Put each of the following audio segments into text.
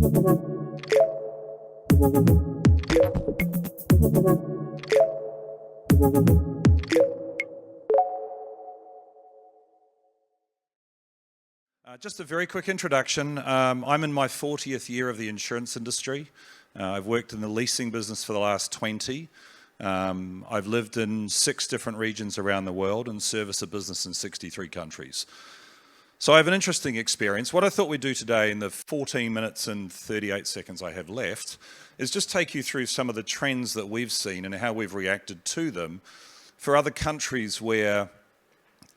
Just a very quick introduction. I'm in my 40th year of the insurance industry. I've worked in the leasing business for the last 20. I've lived in 6 different regions around the world and service a business in 63 countries. So I have an interesting experience. What I thought we'd do today in the 14 minutes and 38 seconds I have left is just take you through some of the trends that we've seen and how we've reacted to them for other countries where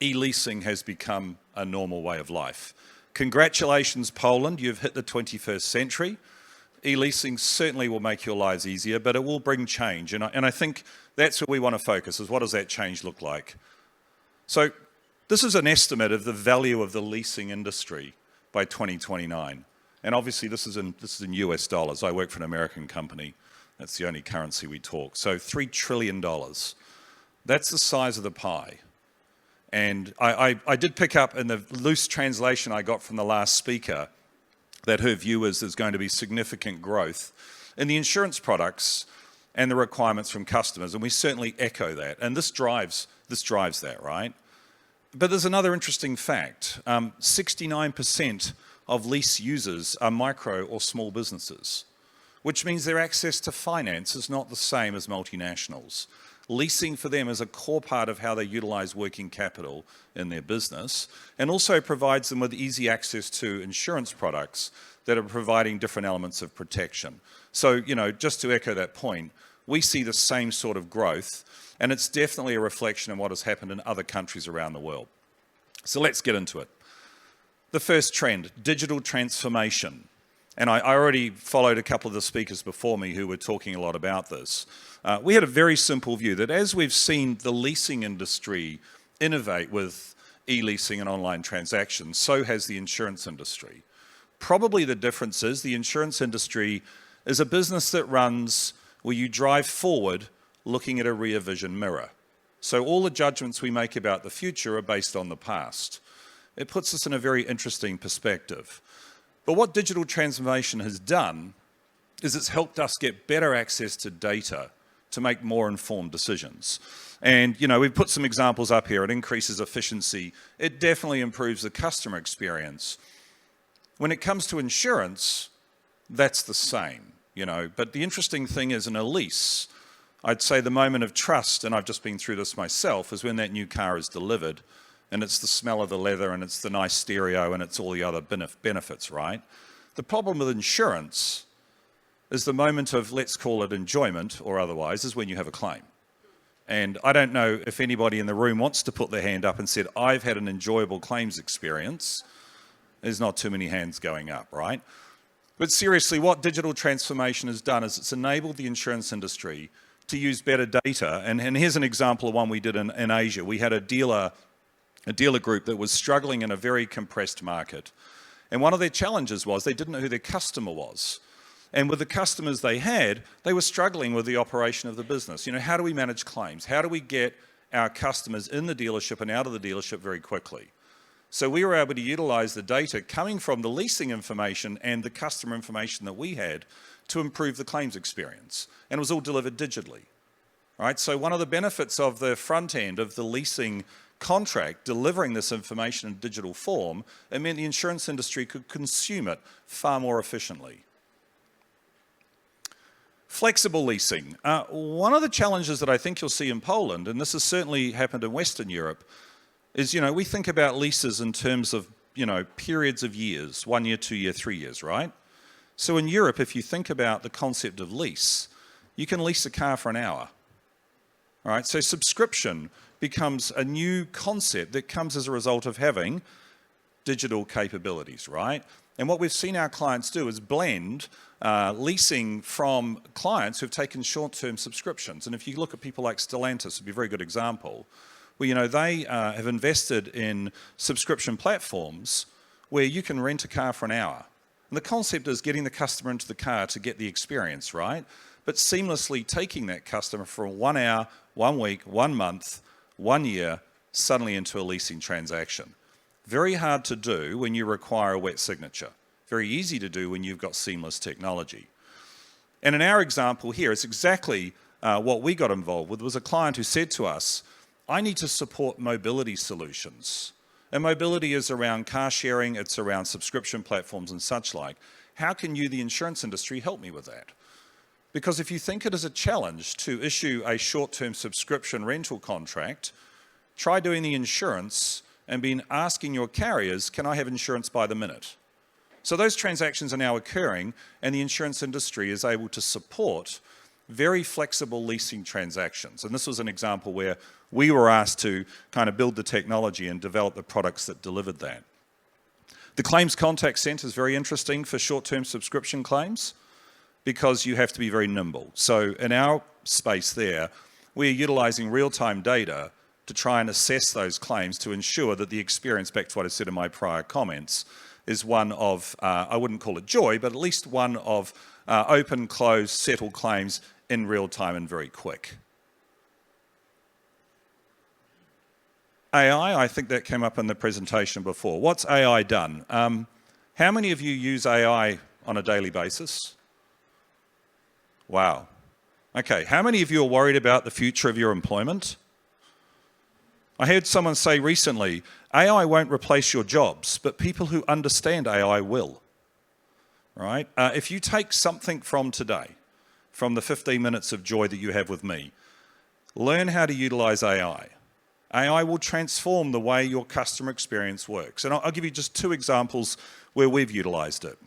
e-leasing has become a normal way of life. Congratulations, Poland, you've hit the 21st century. E-leasing certainly will make your lives easier, but it will bring change. And I think that's where we want to focus, is what does that change look like? So this is an estimate of the value of the leasing industry by 2029. And obviously this is in US dollars. I work for an American company. That's the only currency we talk. So $3 trillion. That's the size of the pie. And I did pick up in the loose translation I got from the last speaker that her view is there's going to be significant growth in the insurance products and the requirements from customers, and we certainly echo that. And this drives that, right? But there's another interesting fact. 69% of lease users are micro or small businesses, which means their access to finance is not the same as multinationals. Leasing for them is a core part of how they utilize working capital in their business, and also provides them with easy access to insurance products that are providing different elements of protection. So, just to echo that point, we see the same sort of growth, and it's definitely a reflection of what has happened in other countries around the world. So let's get into it. The first trend, digital transformation. And I already followed a couple of the speakers before me who were talking a lot about this. We had a very simple view that as we've seen the leasing industry innovate with e-leasing and online transactions, so has the insurance industry. Probably the difference is the insurance industry is a business that runs where you drive forward looking at a rear vision mirror. So all the judgments we make about the future are based on the past. It puts us in a very interesting perspective. But what digital transformation has done is it's helped us get better access to data to make more informed decisions. And, we've put some examples up here. It increases efficiency. It definitely improves the customer experience. When it comes to insurance, that's the same, But the interesting thing is in a lease, I'd say the moment of trust, and I've just been through this myself, is when that new car is delivered. And it's the smell of the leather, and it's the nice stereo, and it's all the other benefits, right? The problem with insurance is the moment of, let's call it enjoyment or otherwise, is when you have a claim. And I don't know if anybody in the room wants to put their hand up and said, I've had an enjoyable claims experience. There's not too many hands going up, right? But seriously, what digital transformation has done is it's enabled the insurance industry to use better data. And here's an example of one we did in Asia. We had a dealer group that was struggling in a very compressed market. And one of their challenges was they didn't know who their customer was. And with the customers they had, they were struggling with the operation of the business. How do we manage claims? How do we get our customers in the dealership and out of the dealership very quickly? So we were able to utilize the data coming from the leasing information and the customer information that we had to improve the claims experience. And it was all delivered digitally. Right? So one of the benefits of the front end of the leasing contract delivering this information in digital form, it meant the insurance industry could consume it far more efficiently. Flexible leasing. One of the challenges that I think you'll see in Poland, and this has certainly happened in Western Europe, is, we think about leases in terms of, periods of years, 1 year, 2 year, 3 years, right? So in Europe, if you think about the concept of lease, you can lease a car for an hour. All right, so subscription becomes a new concept that comes as a result of having digital capabilities, right? And what we've seen our clients do is blend leasing from clients who've taken short-term subscriptions. And if you look at people like Stellantis, it'd be a very good example, where they have invested in subscription platforms where you can rent a car for an hour. And the concept is getting the customer into the car to get the experience, right? But seamlessly taking that customer from 1 hour, 1 week, 1 month, 1 year, suddenly into a leasing transaction. Very hard to do when you require a wet signature. very easy to do when you've got seamless technology. And in our example here, it's exactly what we got involved with. Was a client who said to us, I need to support mobility solutions. And mobility is around car sharing, it's around subscription platforms and such like. How can you, the insurance industry, help me with that? Because if you think it is a challenge to issue a short-term subscription rental contract, try doing the insurance and asking your carriers, can I have insurance by the minute? So those transactions are now occurring, and the insurance industry is able to support very flexible leasing transactions. And this was an example where we were asked to kind of build the technology and develop the products that delivered that. The claims contact center is very interesting for short-term subscription claims because you have to be very nimble. So in our space there, we're utilizing real-time data to try and assess those claims to ensure that the experience, back to what I said in my prior comments, is one of, I wouldn't call it joy, but at least one of open, closed, settled claims in real time and very quick. AI, I think that came up in the presentation before. What's AI done? How many of you use AI on a daily basis? Wow. Okay, how many of you are worried about the future of your employment? I heard someone say recently, AI won't replace your jobs, but people who understand AI will. Right? If you take something from today, from the 15 minutes of joy that you have with me, learn how to utilize AI. AI will transform the way your customer experience works. And I'll give you just two examples where we've utilized it.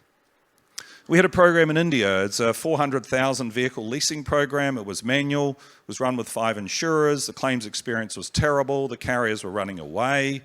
We had a program in India. It's a 400,000 vehicle leasing program. It was manual. It was run with 5 insurers. The claims experience was terrible. The carriers were running away.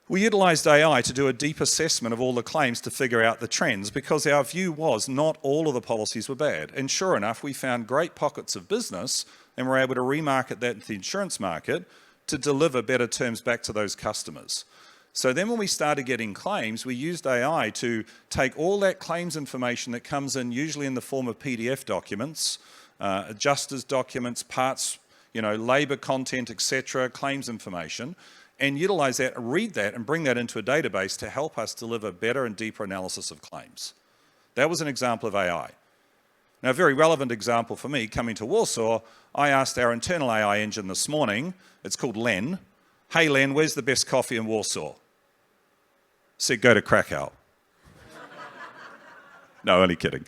We utilized AI to do a deep assessment of all the claims to figure out the trends because our view was not all of the policies were bad. And sure enough, we found great pockets of business and were able to remarket that into the insurance market to deliver better terms back to those customers. So then when we started getting claims, we used AI to take all that claims information that comes in, usually in the form of PDF documents, adjusters documents, parts, labor content, etc., claims information, and utilize that, read that, and bring that into a database to help us deliver better and deeper analysis of claims. That was an example of AI. Now, a very relevant example for me, coming to Warsaw, I asked our internal AI engine this morning, it's called Len, hey Len, where's the best coffee in Warsaw? Said, go to Krakow. No, only kidding.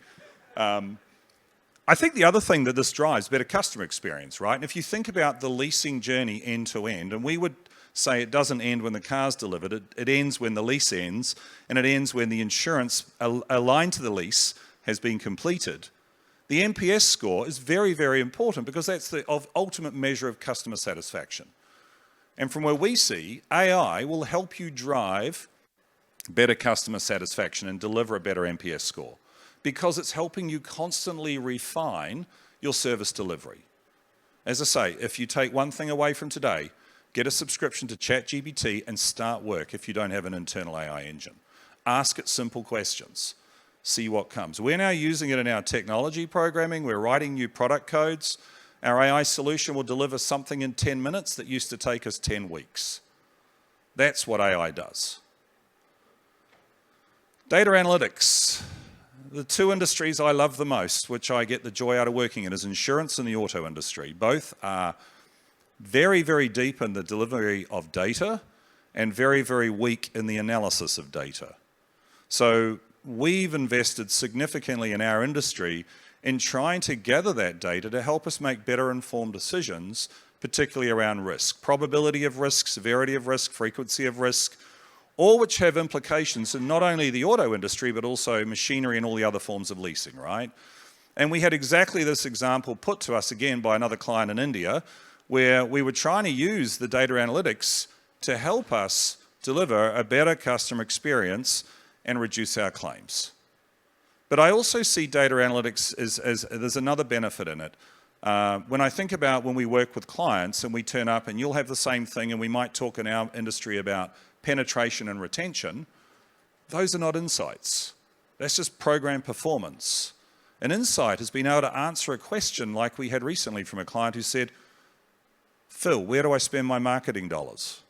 I think the other thing that this drives, better customer experience, right? And if you think about the leasing journey end to end, and we would say it doesn't end when the car's delivered, it ends when the lease ends, and it ends when the insurance aligned to the lease has been completed. The NPS score is very, very important because that's the ultimate measure of customer satisfaction. And from where we see, AI will help you drive better customer satisfaction and deliver a better NPS score because it's helping you constantly refine your service delivery. As I say, if you take one thing away from today, get a subscription to ChatGPT and start work if you don't have an internal AI engine. Ask it simple questions. See what comes. We're now using it in our technology programming. We're writing new product codes. Our AI solution will deliver something in 10 minutes that used to take us 10 weeks. That's what AI does. Data analytics. The two industries I love the most, which I get the joy out of working in, is insurance and the auto industry. Both are very, very deep in the delivery of data and very, very weak in the analysis of data. So we've invested significantly in our industry in trying to gather that data to help us make better informed decisions, particularly around risk, probability of risk, severity of risk, frequency of risk, all which have implications in not only the auto industry, but also machinery and all the other forms of leasing, right? And we had exactly this example put to us again by another client in India, where we were trying to use the data analytics to help us deliver a better customer experience and reduce our claims. But I also see data analytics as there's another benefit in it. When I think about when we work with clients and we turn up and you'll have the same thing and we might talk in our industry about penetration and retention, those are not insights. That's just program performance. An insight has been able to answer a question like we had recently from a client who said, Phil, where do I spend my marketing dollars?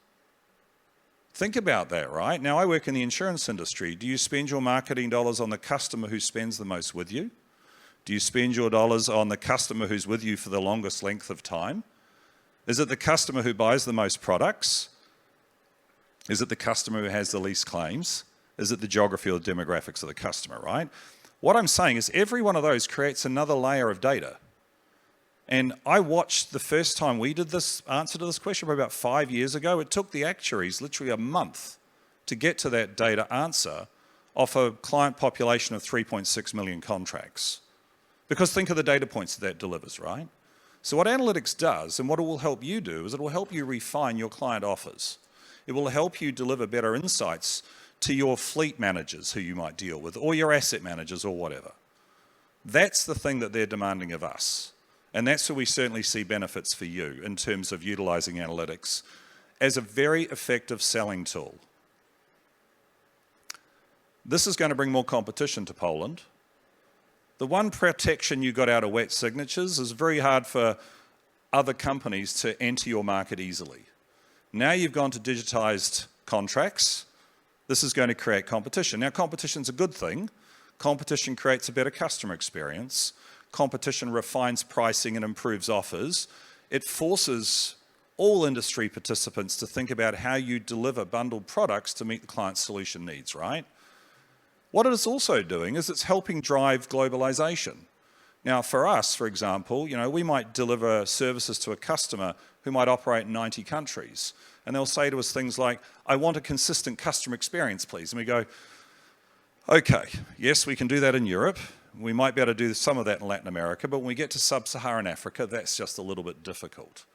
Think about that, right? Now, I work in the insurance industry. Do you spend your marketing dollars on the customer who spends the most with you? Do you spend your dollars on the customer who's with you for the longest length of time? Is it the customer who buys the most products? Is it the customer who has the least claims? Is it the geography or the demographics of the customer, right? What I'm saying is every one of those creates another layer of data. And I watched the first time we did this answer to this question probably about 5 years ago. It took the actuaries literally a month to get to that data answer off a client population of 3.6 million contracts. Because think of the data points that delivers, right? So what analytics does, and what it will help you do, is it will help you refine your client offers. It will help you deliver better insights to your fleet managers who you might deal with, or your asset managers, or whatever. That's the thing that they're demanding of us. And that's where we certainly see benefits for you in terms of utilizing analytics as a very effective selling tool. This is going to bring more competition to Poland. The one protection you got out of wet signatures is very hard for other companies to enter your market easily. Now you've gone to digitized contracts. This is going to create competition. Now, competition's a good thing. Competition creates a better customer experience. Competition refines pricing and improves offers. It forces all industry participants to think about how you deliver bundled products to meet the client's solution needs, right? What it is also doing is it's helping drive globalization. Now, for us, for example, we might deliver services to a customer who might operate in 90 countries. And they'll say to us things like, I want a consistent customer experience, please. And we go, okay, yes, we can do that in Europe. We might be able to do some of that in Latin America, but when we get to sub-Saharan Africa, that's just a little bit difficult.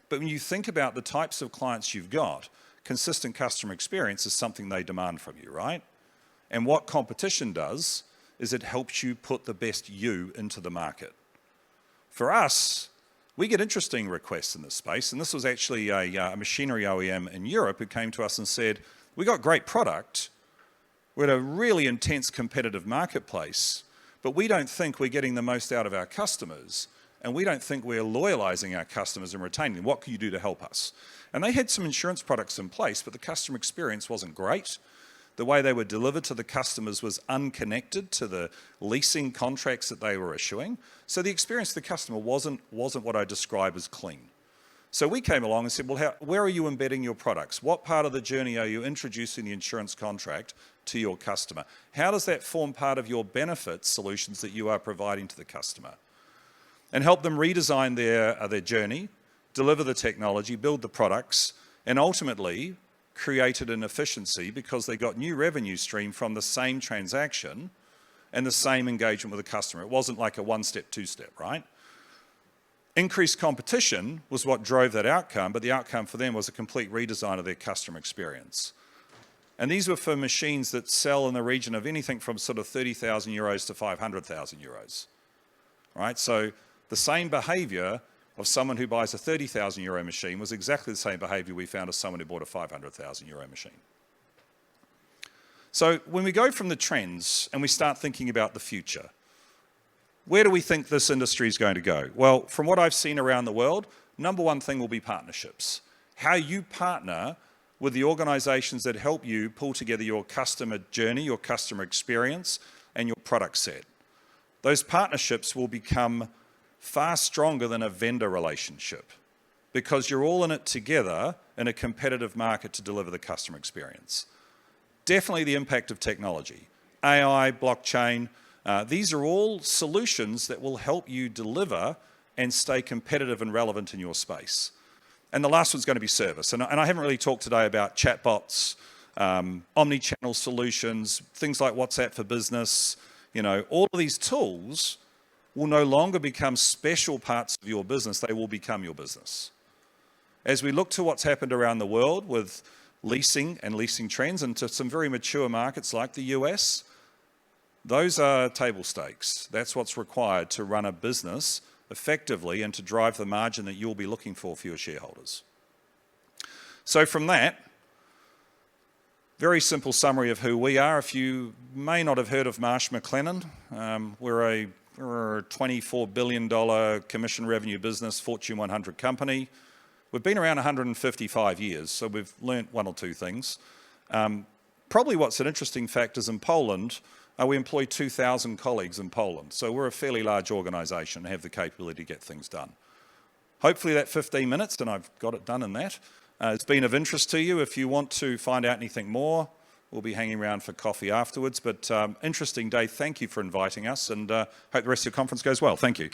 But when you think about the types of clients you've got, consistent customer experience is something they demand from you, right? And what competition does is it helps you put the best you into the market. For us, we get interesting requests in this space, and this was actually a machinery OEM in Europe who came to us and said, we got great product, we're at a really intense competitive marketplace, but we don't think we're getting the most out of our customers, and we don't think we're loyalizing our customers and retaining them. What can you do to help us? And they had some insurance products in place, but the customer experience wasn't great. The way they were delivered to the customers was unconnected to the leasing contracts that they were issuing. So the experience of the customer wasn't what I describe as clean. So we came along and said, well, where are you embedding your products? What part of the journey are you introducing the insurance contract to your customer? How does that form part of your benefit solutions that you are providing to the customer? And help them redesign their journey, deliver the technology, build the products, and ultimately created an efficiency because they got new revenue stream from the same transaction and the same engagement with the customer. It wasn't like a one-step, two-step, right? Increased competition was what drove that outcome, but the outcome for them was a complete redesign of their customer experience. And these were for machines that sell in the region of anything from sort of 30,000 euros to 500,000 euros, right? So the same behavior of someone who buys a 30,000 euro machine was exactly the same behavior we found as someone who bought a 500,000 euro machine. So when we go from the trends and we start thinking about the future, where do we think this industry is going to go? Well, from what I've seen around the world, number one thing will be partnerships. How you partner with the organizations that help you pull together your customer journey, your customer experience, and your product set. Those partnerships will become far stronger than a vendor relationship because you're all in it together in a competitive market to deliver the customer experience. Definitely the impact of technology. AI, blockchain, these are all solutions that will help you deliver and stay competitive and relevant in your space. And the last one's going to be service. And I haven't really talked today about chatbots, omni-channel solutions, things like WhatsApp for Business. All of these tools will no longer become special parts of your business, they will become your business. As we look to what's happened around the world with leasing and leasing trends into some very mature markets like the US, those are table stakes. That's what's required to run a business effectively and to drive the margin that you'll be looking for your shareholders. So from that, very simple summary of who we are. If you may not have heard of Marshw we're a $24 billion commission revenue business, Fortune 100 company. We've been around 155 years, so we've learnt one or two things. Probably what's an interesting fact is in Poland, we employ 2,000 colleagues in Poland. So we're a fairly large organisation and have the capability to get things done. Hopefully that 15 minutes, and I've got it done in that, has been of interest to you. If you want to find out anything more, we'll be hanging around for coffee afterwards. But interesting day. Thank you for inviting us, and hope the rest of your conference goes well. Thank you.